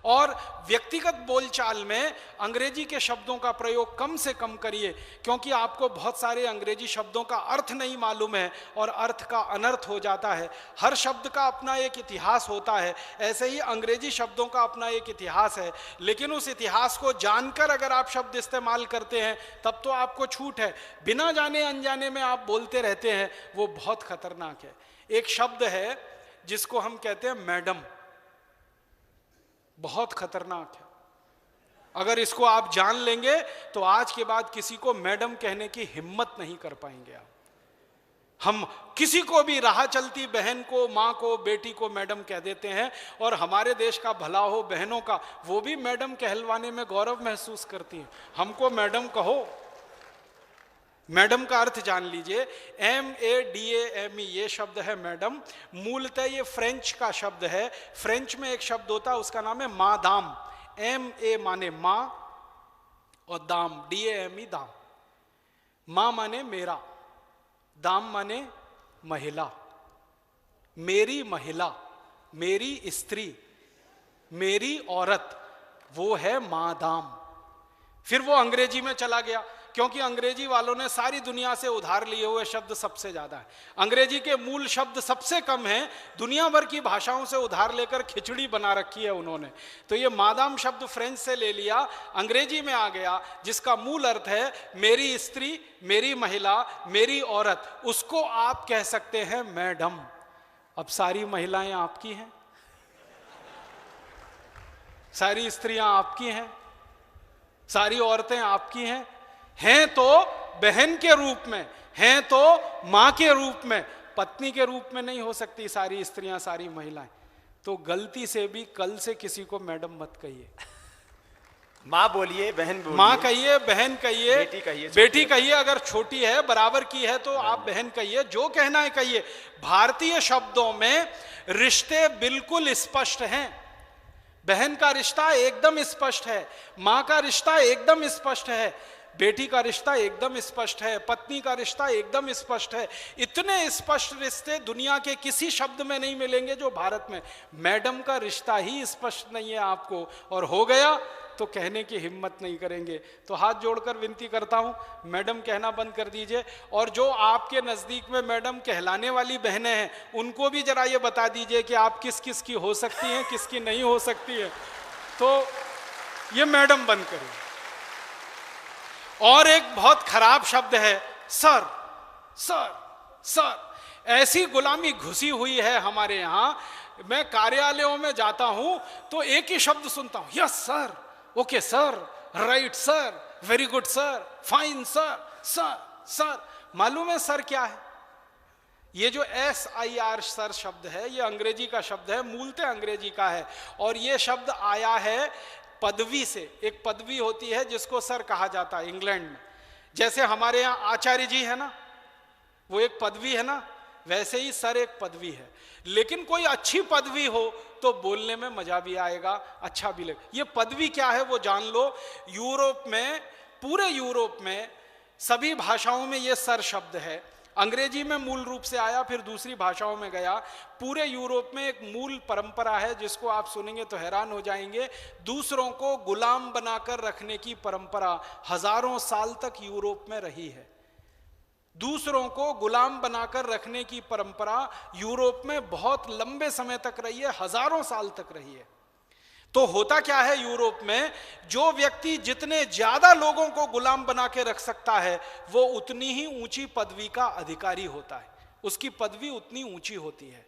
और व्यक्तिगत बोलचाल में अंग्रेजी के शब्दों का प्रयोग कम से कम करिए, क्योंकि आपको बहुत सारे अंग्रेजी शब्दों का अर्थ नहीं मालूम है और अर्थ का अनर्थ हो जाता है। हर शब्द का अपना एक इतिहास होता है, ऐसे ही अंग्रेजी शब्दों का अपना एक इतिहास है, लेकिन उस इतिहास को जानकर अगर आप शब्द इस्तेमाल करते हैं तब तो आपको छूट है। बिना जाने अनजाने में आप बोलते रहते हैं, वो बहुत खतरनाक है। एक शब्द है जिसको हम कहते हैं मैडम, बहुत खतरनाक है। अगर इसको आप जान लेंगे तो आज के बाद किसी को मैडम कहने की हिम्मत नहीं कर पाएंगे आप। हम किसी को भी राह चलती बहन को, माँ को, बेटी को मैडम कह देते हैं, और हमारे देश का भला हो बहनों का, वो भी मैडम कहलवाने में गौरव महसूस करती हैं। हमको मैडम कहो। मैडम का अर्थ जान लीजिए, MADAME ये शब्द है मैडम। मूलतः ये फ्रेंच का शब्द है। फ्रेंच में एक शब्द होता है, उसका नाम है मादाम। MA माने माँ और दाम DAME दाम। माँ माने मेरा, दाम माने महिला, मेरी महिला, मेरी स्त्री, मेरी औरत, वो है मादाम। फिर वो अंग्रेजी में चला गया, क्योंकि अंग्रेजी वालों ने सारी दुनिया से उधार लिए हुए शब्द सबसे ज्यादा है। अंग्रेजी के मूल शब्द सबसे कम हैं, दुनिया भर की भाषाओं से उधार लेकर खिचड़ी बना रखी है उन्होंने। तो ये मादाम शब्द फ्रेंच से ले लिया, अंग्रेजी में आ गया, जिसका मूल अर्थ है मेरी स्त्री, मेरी महिला, मेरी औरत। उसको आप कह सकते हैं मैडम। अब सारी महिलाएं आपकी हैं, सारी स्त्रियां आपकी हैं, सारी औरतें आपकी हैं तो बहन के रूप में, हैं तो मां के रूप में, पत्नी के रूप में नहीं हो सकती सारी स्त्रियां, सारी महिलाएं। तो गलती से भी कल से किसी को मैडम मत कहिए। मां बोलिए, बहन बोलिए, मां कहिए, बहन कहिए, बेटी कहिए। अगर छोटी है, बराबर की है तो आप बहन कहिए, जो कहना है कहिए। भारतीय शब्दों में रिश्ते बिल्कुल स्पष्ट हैं। बहन का रिश्ता एकदम स्पष्ट है, मां का रिश्ता एकदम स्पष्ट है, बेटी का रिश्ता एकदम स्पष्ट है, पत्नी का रिश्ता एकदम स्पष्ट है। इतने स्पष्ट रिश्ते दुनिया के किसी शब्द में नहीं मिलेंगे जो भारत में। मैडम का रिश्ता ही स्पष्ट नहीं है आपको, और हो गया तो कहने की हिम्मत नहीं करेंगे। तो हाथ जोड़कर विनती करता हूं, मैडम कहना बंद कर दीजिए। और जो आपके नजदीक में मैडम कहलाने वाली बहनें हैं, उनको भी जरा ये बता दीजिए कि आप किस किस की हो सकती हैं, किसकी नहीं हो सकती है। तो ये मैडम बंद करिए। और एक बहुत खराब शब्द है सर, सर, सर। ऐसी गुलामी घुसी हुई है हमारे यहां। मैं कार्यालयों में जाता हूं तो एक ही शब्द सुनता हूं, yes sir, okay sir, right sir, very good sir, fine sir, sir, sir. मालूम है सर क्या है? ये जो SIR सर शब्द है, ये अंग्रेजी का शब्द है, मूलतः अंग्रेजी का है। और ये शब्द आया है पदवी से। एक पदवी होती है जिसको सर कहा जाता है इंग्लैंड में। जैसे हमारे यहाँ आचार्य जी है ना, वो एक पदवी है ना, वैसे ही सर एक पदवी है। लेकिन कोई अच्छी पदवी हो तो बोलने में मजा भी आएगा, अच्छा भी लगे। ये पदवी क्या है वो जान लो। यूरोप में, पूरे यूरोप में सभी भाषाओं में ये सर शब्द है। अंग्रेजी में मूल रूप से आया, फिर दूसरी भाषाओं में गया। पूरे यूरोप में एक मूल परंपरा है जिसको आप सुनेंगे तो हैरान हो जाएंगे। दूसरों को गुलाम बनाकर रखने की परंपरा हजारों साल तक यूरोप में रही है। दूसरों को गुलाम बनाकर रखने की परंपरा यूरोप में बहुत लंबे समय तक रही है, हजारों साल तक रही है। तो होता क्या है यूरोप में, जो व्यक्ति जितने ज्यादा लोगों को गुलाम बना के रख सकता है वो उतनी ही ऊंची पदवी का अधिकारी होता है, उसकी पदवी उतनी ऊंची होती है।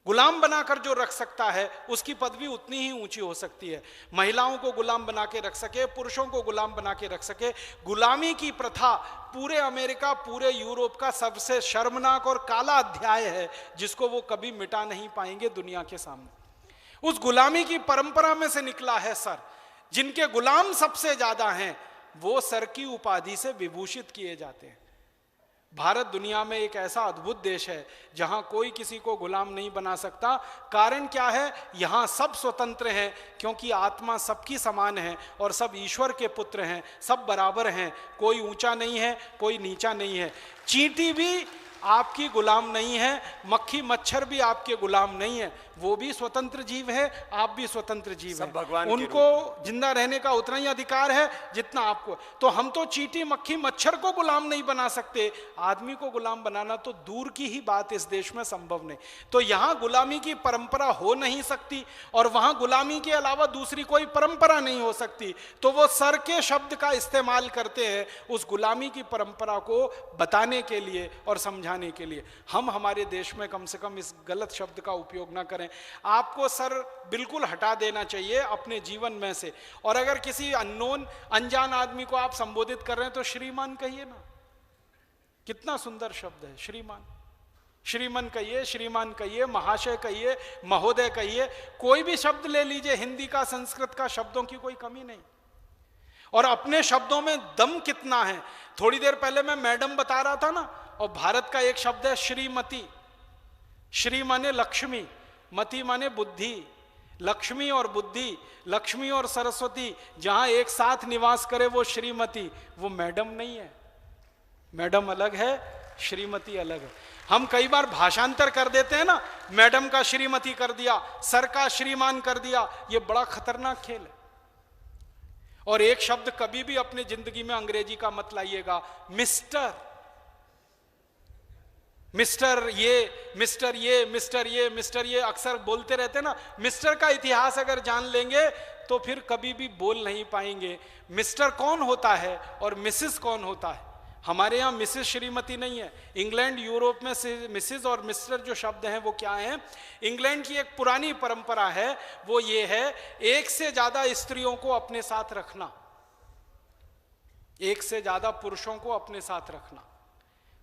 गुलाम बनाकर जो रख सकता है उसकी पदवी उतनी ही ऊंची हो सकती है। महिलाओं को गुलाम बना के रख सके, पुरुषों को गुलाम बना के रख सके। गुलामी की प्रथा पूरे अमेरिका, पूरे यूरोप का सबसे शर्मनाक और काला अध्याय है जिसको वो कभी मिटा नहीं पाएंगे दुनिया के सामने। उस गुलामी की परंपरा में से निकला है सर। जिनके गुलाम सबसे ज्यादा हैं वो सर की उपाधि से विभूषित किए जाते हैं। भारत दुनिया में एक ऐसा अद्भुत देश है जहां कोई किसी को गुलाम नहीं बना सकता। कारण क्या है? यहां सब स्वतंत्र हैं, क्योंकि आत्मा सबकी समान है और सब ईश्वर के पुत्र हैं, सब बराबर हैं, कोई ऊंचा नहीं है, कोई नीचा नहीं है। चींटी भी आपकी गुलाम नहीं है, मक्खी मच्छर भी आपके गुलाम नहीं है। वो भी स्वतंत्र जीव है, आप भी स्वतंत्र जीव सब है, भगवान के उनको जिंदा रहने का उतना ही अधिकार है जितना आपको। तो हम तो चींटी मक्खी मच्छर को गुलाम नहीं बना सकते, आदमी को गुलाम बनाना तो दूर की ही बात इस देश में संभव नहीं। तो यहां गुलामी की परंपरा हो नहीं सकती और वहां गुलामी के अलावा दूसरी कोई परंपरा नहीं हो सकती। तो वो सर के शब्द का इस्तेमाल करते हैं उस गुलामी की परंपरा को बताने के लिए और समझाने के लिए। हम हमारे देश में कम से कम इस गलत शब्द का उपयोग ना करें। आपको सर बिल्कुल हटा देना चाहिए अपने जीवन में से, और अगर किसी अननोन अनजान आदमी को आप संबोधित कर रहे हैं तो श्रीमान कहिए ना, कितना सुंदर शब्द है श्रीमान। श्रीमान कहिए, श्रीमान कहिए, महाशय कहिए, महोदय कहिए, कोई भी शब्द ले लीजिए, हिंदी का संस्कृत का शब्दों की कोई कमी नहीं। और अपने शब्दों में दम कितना है। थोड़ी देर पहले मैं मैडम बता रहा था ना, और भारत का एक शब्द है श्रीमती। श्री माने लक्ष्मी, मति माने बुद्धि। लक्ष्मी और बुद्धि, लक्ष्मी और सरस्वती जहां एक साथ निवास करे वो श्रीमती, वो मैडम नहीं है। मैडम अलग है, श्रीमती अलग है। हम कई बार भाषांतर कर देते हैं ना, मैडम का श्रीमती कर दिया, सर का श्रीमान कर दिया, ये बड़ा खतरनाक खेल है। और एक शब्द कभी भी अपने जिंदगी में अंग्रेजी का मत लाइएगा, मिस्टर। मिस्टर ये, मिस्टर ये, मिस्टर ये, मिस्टर ये अक्सर बोलते रहते हैं ना। मिस्टर का इतिहास अगर जान लेंगे तो फिर कभी भी बोल नहीं पाएंगे। मिस्टर कौन होता है और मिसेस कौन होता है। हमारे यहाँ मिसेस श्रीमती नहीं है। इंग्लैंड यूरोप में मिसेस और मिस्टर जो शब्द हैं वो क्या हैं। इंग्लैंड की एक पुरानी परंपरा है, वो ये है, एक से ज्यादा स्त्रियों को अपने साथ रखना, एक से ज्यादा पुरुषों को अपने साथ रखना।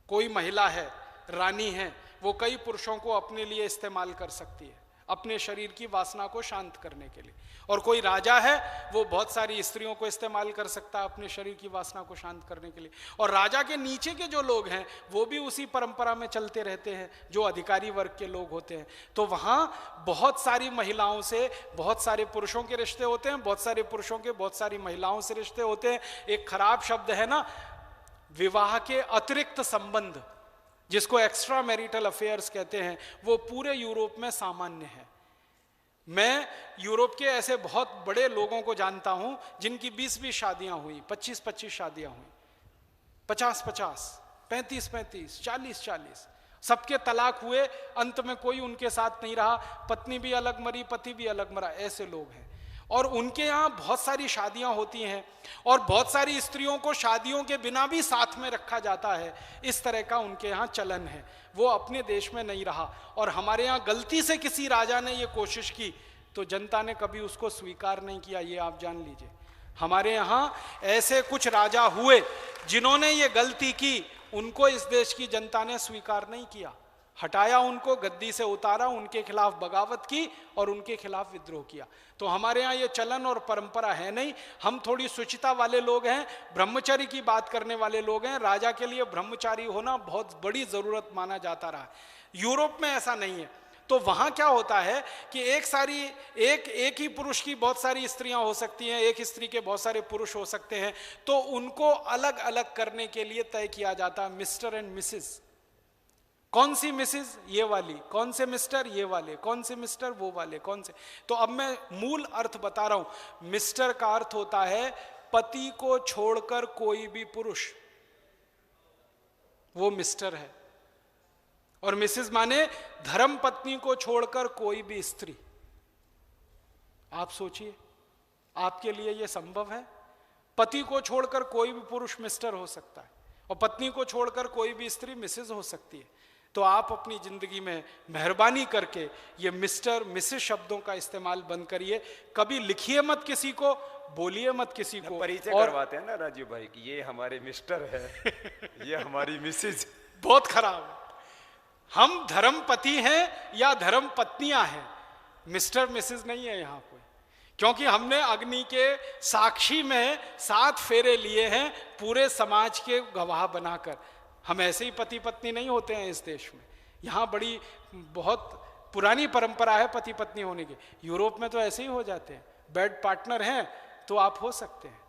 कोई महिला है, रानी है, वो कई पुरुषों को अपने लिए इस्तेमाल कर सकती है, अपने शरीर की वासना को शांत करने के लिए। और कोई राजा है, वो बहुत सारी स्त्रियों को इस्तेमाल कर सकता है अपने शरीर की वासना को शांत करने के लिए। और राजा के नीचे के जो लोग हैं वो भी उसी परंपरा में चलते रहते हैं, जो अधिकारी वर्ग के लोग होते हैं। तो वहां बहुत सारी महिलाओं से बहुत सारे पुरुषों के रिश्ते होते हैं, बहुत सारे पुरुषों के बहुत सारी महिलाओं से रिश्ते होते हैं। एक खराब शब्द है ना, विवाह के अतिरिक्त संबंध, जिसको एक्स्ट्रा मैरिटल अफेयर्स कहते हैं, वो पूरे यूरोप में सामान्य है। मैं यूरोप के ऐसे बहुत बड़े लोगों को जानता हूं जिनकी 20-20 शादियां हुई, 25-25 शादियां हुई, 50-50, 35-35, 40-40, सबके तलाक हुए, अंत में कोई उनके साथ नहीं रहा, पत्नी भी अलग मरी, पति भी अलग मरा, ऐसे लोग हैं। और उनके यहाँ बहुत सारी शादियां होती हैं और बहुत सारी स्त्रियों को शादियों के बिना भी साथ में रखा जाता है। इस तरह का उनके यहाँ चलन है, वो अपने देश में नहीं रहा। और हमारे यहाँ गलती से किसी राजा ने ये कोशिश की तो जनता ने कभी उसको स्वीकार नहीं किया, ये आप जान लीजिए। हमारे यहाँ ऐसे कुछ राजा हुए जिन्होंने ये गलती की, उनको इस देश की जनता ने स्वीकार नहीं किया, हटाया उनको, गद्दी से उतारा, उनके खिलाफ बगावत की और उनके खिलाफ विद्रोह किया। तो हमारे यहाँ ये चलन और परंपरा है नहीं। हम थोड़ी शुचिता वाले लोग हैं, ब्रह्मचर्य की बात करने वाले लोग हैं। राजा के लिए ब्रह्मचारी होना बहुत बड़ी जरूरत माना जाता रहा है। यूरोप में ऐसा नहीं है। तो वहां क्या होता है कि एक ही पुरुष की बहुत सारी स्त्रियां हो सकती हैं, एक स्त्री के बहुत सारे पुरुष हो सकते हैं। तो उनको अलग अलग करने के लिए तय किया जाता है मिस्टर एंड मिसेस। कौन सी मिसेस? ये वाली। कौन से मिस्टर? ये वाले। कौन से मिस्टर? वो वाले। कौन से? तो अब मैं मूल अर्थ बता रहा हूं। मिस्टर का अर्थ होता है पति को छोड़कर कोई भी पुरुष, वो मिस्टर है। और मिसेस माने धर्म पत्नी को छोड़कर कोई भी स्त्री। आप सोचिए, आपके लिए यह संभव है? पति को छोड़कर कोई भी पुरुष मिस्टर हो सकता है और पत्नी को छोड़कर कोई भी स्त्री मिसेस हो सकती है। तो आप अपनी जिंदगी में मेहरबानी करके ये मिस्टर मिसेस शब्दों का इस्तेमाल बंद करिए। कभी लिखिए मत किसी को, बोलिए मत किसी को। परिचय करवाते हैं ना राजीव भाई कि ये हमारे मिस्टर है, ये हमारी मिसेज। बहुत खराब है। हम धर्म पति हैं या धर्म पत्नियां हैं, मिस्टर मिसेस नहीं है यहाँ कोई। क्योंकि हमने अग्नि के साक्षी में 7 फेरे लिए हैं पूरे समाज के गवाह बनाकर। हम ऐसे ही पति पत्नी नहीं होते हैं इस देश में। यहाँ बड़ी बहुत पुरानी परंपरा है पति पत्नी होने की। यूरोप में तो ऐसे ही हो जाते हैं। बेड पार्टनर हैं तो आप हो सकते हैं,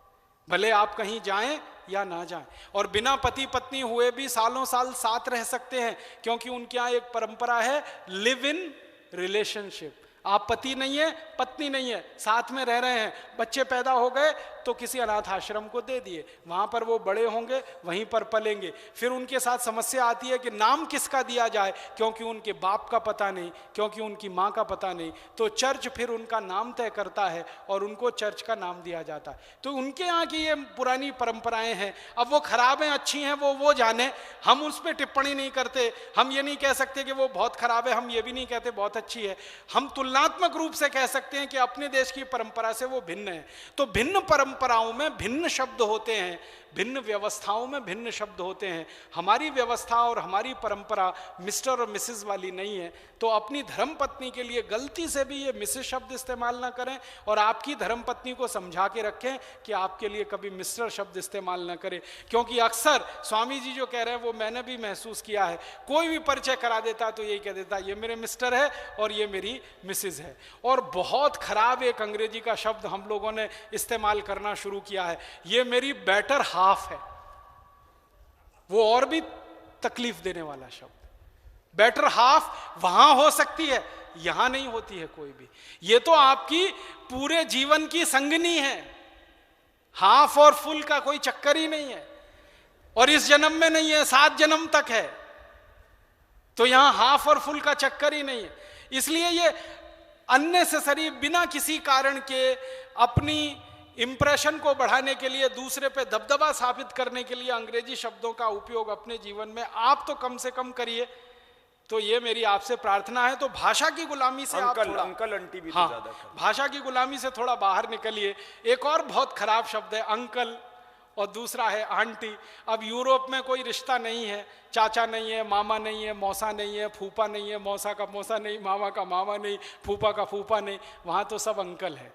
भले आप कहीं जाएं या ना जाएं। और बिना पति पत्नी हुए भी सालों साल साथ रह सकते हैं, क्योंकि उनके यहाँ एक परंपरा है लिव इन रिलेशनशिप। आप पति नहीं है, पत्नी नहीं है, साथ में रह रहे हैं, बच्चे पैदा हो गए तो किसी अनाथ आश्रम को दे दिए, वहां पर वो बड़े होंगे, वहीं पर पलेंगे। फिर उनके साथ समस्या आती है कि नाम किसका दिया जाए, क्योंकि उनके बाप का पता नहीं, क्योंकि उनकी माँ का पता नहीं, तो चर्च फिर उनका नाम तय करता है और उनको चर्च का नाम दिया जाता है। तो उनके यहाँ की ये पुरानी परंपराएं हैं। अब वो खराब हैं अच्छी हैं वो जाने, हम उस पर टिप्पणी नहीं करते। हम ये नहीं कह सकते कि वो बहुत खराब है, हम ये भी नहीं कहते बहुत अच्छी है। हम तुलनात्मक रूप से कह सकते हैं कि अपने देश की परंपरा से वो भिन्न है। तो भिन्न परंपराओं में भिन्न शब्द होते हैं, भिन्न व्यवस्थाओं में भिन्न शब्द होते हैं। हमारी व्यवस्था और हमारी परंपरा मिस्टर और मिसेस वाली नहीं है। तो अपनी धर्मपत्नी के लिए गलती से भी ये मिसेस शब्द इस्तेमाल ना करें, और आपकी धर्मपत्नी को समझा के रखें कि आपके लिए कभी मिस्टर शब्द इस्तेमाल ना करें। क्योंकि अक्सर स्वामी जी जो कह रहे हैं वो मैंने भी महसूस किया है, कोई भी परिचय करा देता तो यही कह देता ये मेरे मिस्टर है और ये मेरी मिसेस है। और बहुत खराब एक अंग्रेजी का शब्द हम लोगों ने इस्तेमाल करना शुरू किया है, ये मेरी बेटर हाफ है। वो और भी तकलीफ देने वाला शब्द। बेटर हाफ वहां हो सकती है, यहां नहीं होती है कोई भी। ये तो आपकी पूरे जीवन की संगनी है, हाफ और फुल का कोई चक्कर ही नहीं है। और इस जन्म में नहीं है, 7 जन्म तक है, तो यहां हाफ और फुल का चक्कर ही नहीं है। इसलिए ये अननेसेसरी, बिना किसी कारण के अपनी इंप्रेशन को बढ़ाने के लिए, दूसरे पे दबदबा साबित करने के लिए अंग्रेजी शब्दों का उपयोग अपने जीवन में आप तो कम से कम करिए। तो ये मेरी आपसे प्रार्थना है। तो भाषा की गुलामी से आप थोड़ा, अंकल आंटी भी हाँ, तो ज्यादा कर। भाषा की गुलामी से थोड़ा बाहर निकलिए। एक और बहुत खराब शब्द है अंकल, और दूसरा है आंटी। अब यूरोप में कोई रिश्ता नहीं है, चाचा नहीं है, मामा नहीं है, मौसा नहीं है, फूफा नहीं है, मौसा का मौसा नहीं, मामा का मामा नहीं, फूफा का फूफा नहीं, वहां तो सब अंकल है।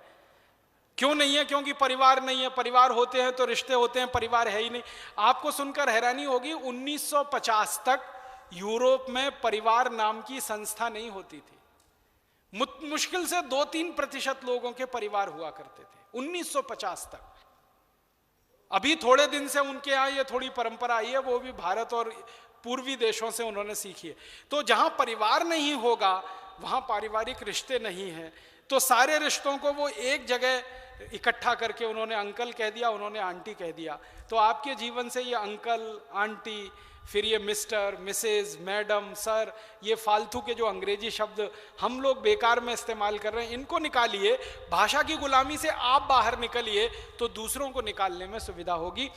क्यों नहीं है? क्योंकि परिवार नहीं है। परिवार होते हैं तो रिश्ते होते हैं, परिवार है ही नहीं। आपको सुनकर हैरानी होगी, 1950 तक यूरोप में परिवार नाम की संस्था नहीं होती थी। मुश्किल से 2-3% लोगों के परिवार हुआ करते थे 1950 तक। अभी थोड़े दिन से उनके यहाँ ये थोड़ी परंपरा आई है, वो भी भारत और पूर्वी देशों से उन्होंने सीखी है। तो जहां परिवार नहीं होगा वहां पारिवारिक रिश्ते नहीं हैं। तो सारे रिश्तों को वो एक जगह इकट्ठा करके उन्होंने अंकल कह दिया, उन्होंने आंटी कह दिया। तो आपके जीवन से ये अंकल, आंटी, फिर ये मिस्टर, मिसेज, मैडम, सर, ये फालतू के जो अंग्रेजी शब्द हम लोग बेकार में इस्तेमाल कर रहे हैं, इनको निकालिए। भाषा की गुलामी से आप बाहर निकलिए तो दूसरों को निकालने में सुविधा होगी।